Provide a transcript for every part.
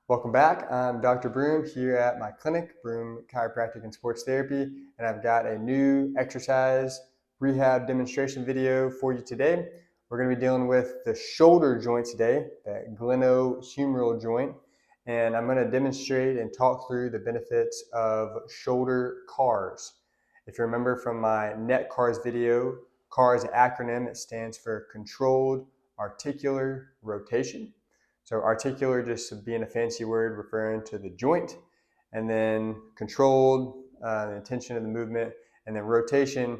Welcome back. I'm Dr. Broom here at my clinic, Broom Chiropractic and Sports Therapy, and I've got a new exercise rehab demonstration video for you today. We're going to be dealing with the shoulder joint today, that glenohumeral joint, and I'm going to demonstrate and talk through the benefits of shoulder CARs. If you remember from my neck CARs video, CAR is an acronym. It stands for Controlled Articular Rotation. So articular just being a fancy word referring to the joint, and then controlled, the intention of the movement, and then rotation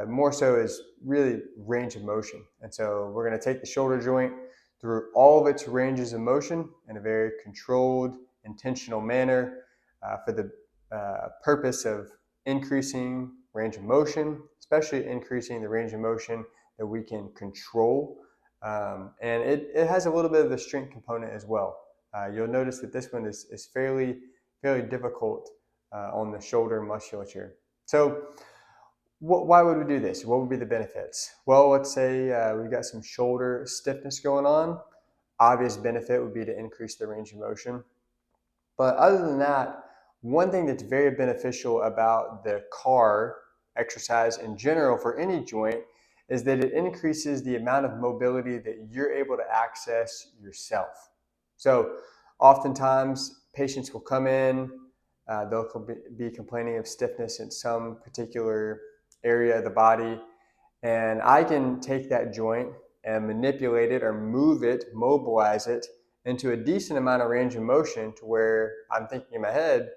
more so is really range of motion. And so we're going to take the shoulder joint through all of its ranges of motion in a very controlled, intentional manner for the purpose of increasing range of motion, especially increasing the range of motion that we can control. And it has a little bit of the strength component as well. You'll notice that this one is fairly difficult on the shoulder musculature. So why would we do this? What would be the benefits? Well, let's say we've got some shoulder stiffness going on. Obvious benefit would be to increase the range of motion. But other than that, one thing that's very beneficial about the CAR exercise in general for any joint is that it increases the amount of mobility that you're able to access yourself. So oftentimes patients will come in, they'll be complaining of stiffness in some particular area of the body, and I can take that joint and manipulate it or move it, mobilize it into a decent amount of range of motion to where I'm thinking in my head,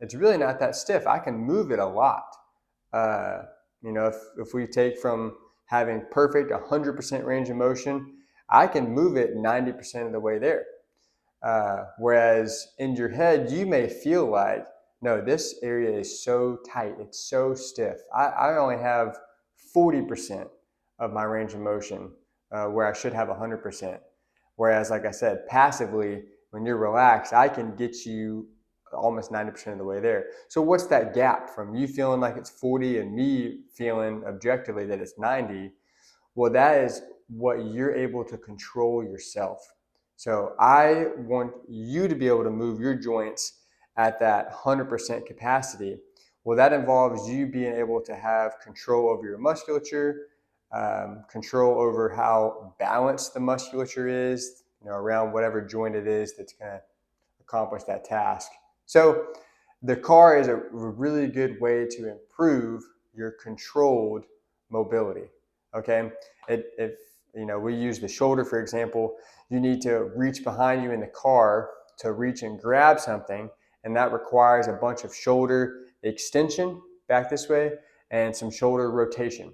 it's really not that stiff. I can move it a lot. If we take from having perfect 100% range of motion, I can move it 90% of the way there. Whereas in your head, you may feel like, no, this area is so tight, it's so stiff. I only have 40% of my range of motion where I should have 100%. Whereas, like I said, passively, when you're relaxed, I can get you almost 90% of the way there. So what's that gap from you feeling like it's 40 and me feeling objectively that it's 90? Well, that is what you're able to control yourself. So I want you to be able to move your joints at that 100% capacity. Well, that involves you being able to have control over your musculature, control over how balanced the musculature is, around whatever joint it is that's going to accomplish that task. So the CAR is a really good way to improve your controlled mobility. Okay, if we use the shoulder for example, you need to reach behind you in the car to reach and grab something, and that requires a bunch of shoulder extension back this way and some shoulder rotation.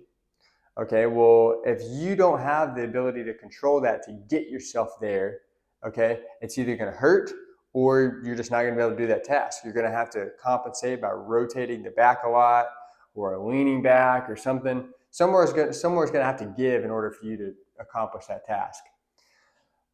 Okay, well, if you don't have the ability to control that to get yourself there, okay, it's either going to hurt or you're just not going to be able to do that task. You're going to have to compensate by rotating the back a lot or leaning back or something. Somewhere's going to have to give in order for you to accomplish that task.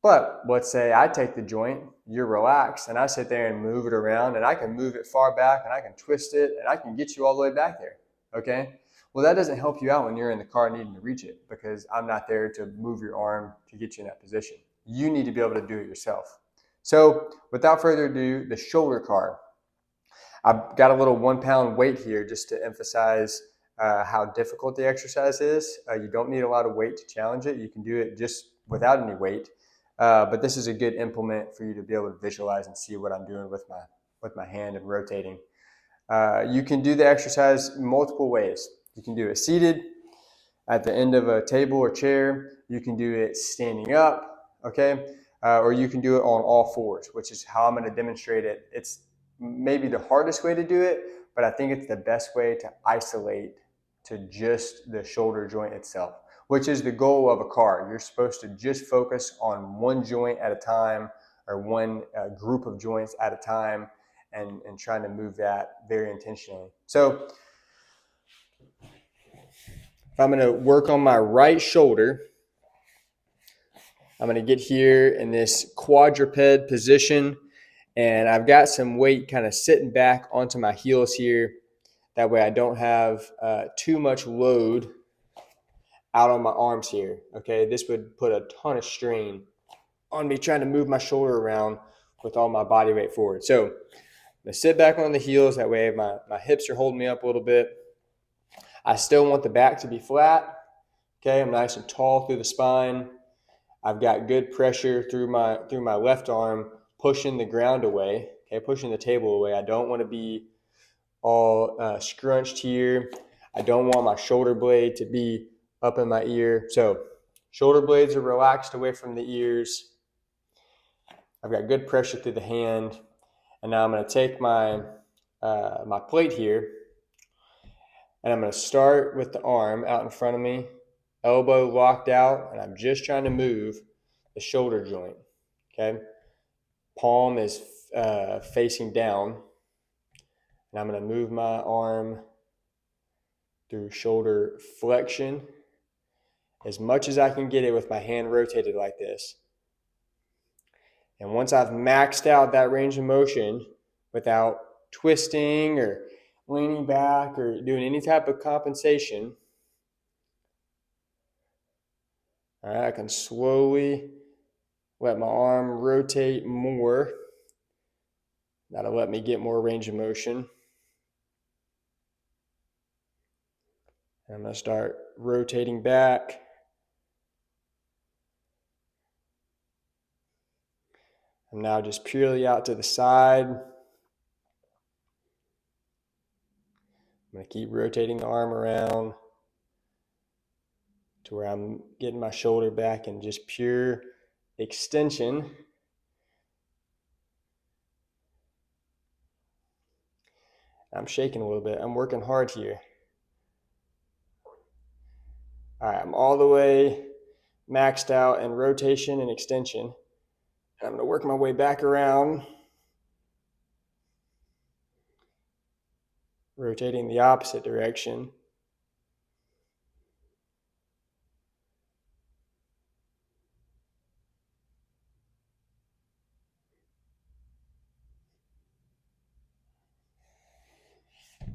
But let's say I take the joint, you're relaxed, and I sit there and move it around, and I can move it far back, and I can twist it, and I can get you all the way back there, okay? Well, that doesn't help you out when you're in the car needing to reach it because I'm not there to move your arm to get you in that position. You need to be able to do it yourself. So without further ado, the shoulder CAR. I've got a little 1 pound weight here just to emphasize how difficult the exercise is. You don't need a lot of weight to challenge it. You can do it just without any weight. But this is a good implement for you to be able to visualize and see what I'm doing with my hand and rotating. You can do the exercise multiple ways. You can do it seated at the end of a table or chair. You can do it standing up, okay? Or you can do it on all fours, which is how I'm going to demonstrate it. It's maybe the hardest way to do it, but I think it's the best way to isolate to just the shoulder joint itself, which is the goal of a CAR. You're supposed to just focus on one joint at a time or one group of joints at a time and trying to move that very intentionally. So if I'm going to work on my right shoulder, I'm going to get here in this quadruped position, and I've got some weight kind of sitting back onto my heels here. That way I don't have too much load out on my arms here, okay? This would put a ton of strain on me trying to move my shoulder around with all my body weight forward. So I'm gonna sit back on the heels. That way my hips are holding me up a little bit. I still want the back to be flat. Okay, I'm nice and tall through the spine. I've got good pressure through my left arm, pushing the ground away. Okay, pushing the table away. I don't want to be all scrunched here. I don't want my shoulder blade to be up in my ear. So shoulder blades are relaxed away from the ears. I've got good pressure through the hand. And now I'm going to take my plate here, and I'm going to start with the arm out in front of me, elbow locked out, and I'm just trying to move the shoulder joint. Okay, palm is facing down, and I'm going to move my arm through shoulder flexion as much as I can get it with my hand rotated like this. And once I've maxed out that range of motion without twisting or leaning back or doing any type of compensation, all right, I can slowly let my arm rotate more. That'll let me get more range of motion. I'm going to start rotating back. I'm now just purely out to the side. I'm going to keep rotating the arm around to where I'm getting my shoulder back in just pure extension. I'm shaking a little bit. I'm working hard here. All right, I'm all the way maxed out in rotation and extension. I'm going to work my way back around, rotating the opposite direction.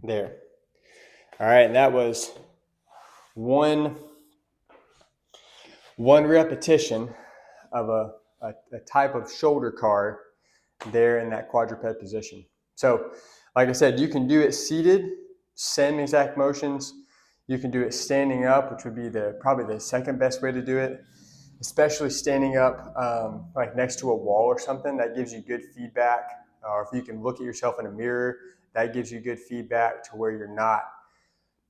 There. All right, and that was one repetition of a type of shoulder card there in that quadruped position. So, like I said, you can do it seated, same exact motions. You can do it standing up, which would be probably the second best way to do it, especially standing up like next to a wall or something. That gives you good feedback. Or if you can look at yourself in a mirror, that gives you good feedback to where you're not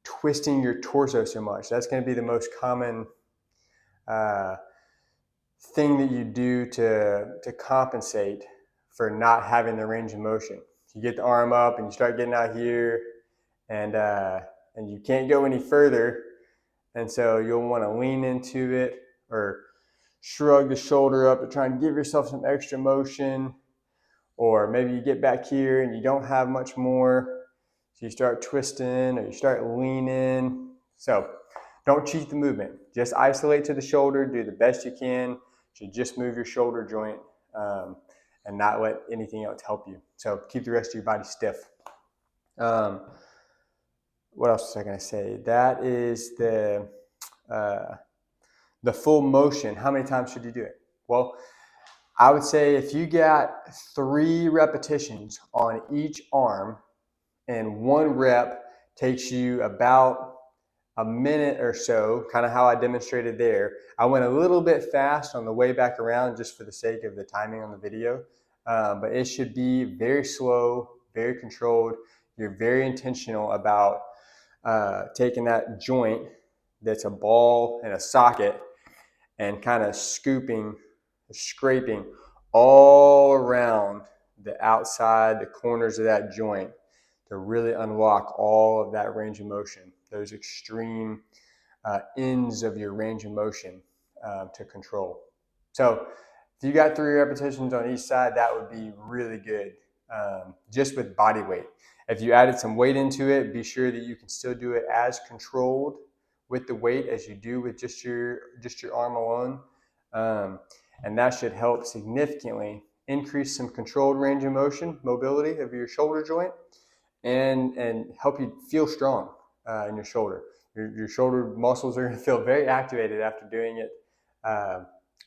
twisting your torso so much. That's going to be the most common thing that you do to compensate for not having the range of motion. You get the arm up and you start getting out here, and you can't go any further, and so you'll want to lean into it or shrug the shoulder up to try and give yourself some extra motion. Or maybe you get back here and you don't have much more, so you start twisting or you start leaning. So don't cheat the movement. Just isolate to the shoulder, do the best you can to just move your shoulder joint and not let anything else help you. So keep the rest of your body stiff. What else was I going to say? That is the full motion. How many times should you do it? Well, I would say if you got 3 repetitions on each arm, and 1 rep takes you about a minute or so, kind of how I demonstrated there. I went a little bit fast on the way back around just for the sake of the timing on the video, but it should be very slow, very controlled. You're very intentional about taking that joint that's a ball and a socket and kind of scraping all around the outside, the corners of that joint to really unlock all of that range of motion, those extreme ends of your range of motion to control. So if you got 3 repetitions on each side, that would be really good, just with body weight. If you added some weight into it, be sure that you can still do it as controlled with the weight as you do with just your arm alone. And that should help significantly increase some controlled range of motion, mobility of your shoulder joint, and help you feel strong in your shoulder. Your shoulder muscles are going to feel very activated after doing it,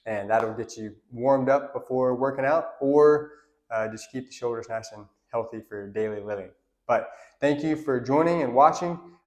and that'll get you warmed up before working out, or just keep the shoulders nice and healthy for your daily living. But thank you for joining and watching.